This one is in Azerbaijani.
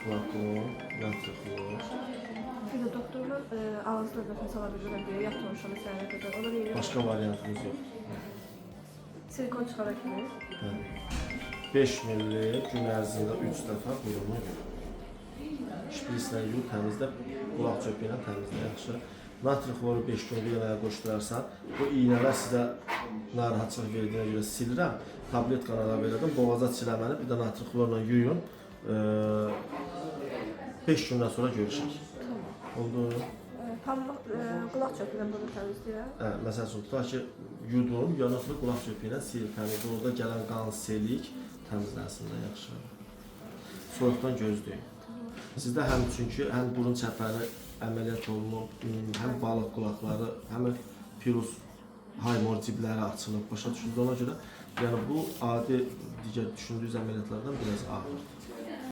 flakon, yatıqlı. Bir də doktorlar ağızda nəfəs ala bilirəm deyə yatmamışam məsələyə qədər. Ona deyirəm. Başqa variantımız yox. Silikon çıxara kimi. Bəli. 5 milli gün ərzində 3 dəfə burunu yuyur. Şprislə yuyur, təmizlə, qulaq çöpü ilə təmizlə, yaxşı. Natri xloru 5 gün bir yeməyə qoşdularsan, bu iynələr sizə narahatçılıq verdiyinə görə silirəm, tabletkanı da verirdim, boğaza çiləməni, bir də natri xlorla yuyun. 5 gündən sonra görüşək. Oldu? Qulaq çöpü ilə bunu təmizləyirəm. Məsəl üçün, tutaq ki, yudum, yanıqlı qulaq çöpü ilə sil, təmizlə, orada gələn qan, selik təmizlənsin də yaxşı. Soyuqdan gözləyin. Sizdə həm çünki həm burun çəpəri əməliyyat olunub, həm balıq qulaqları, həm pirus haymor cibləri açılıb, başa düşüldü. Ona görə yəni bu adi digər düşündüyünüz əməliyyatlardan biraz ağırdır.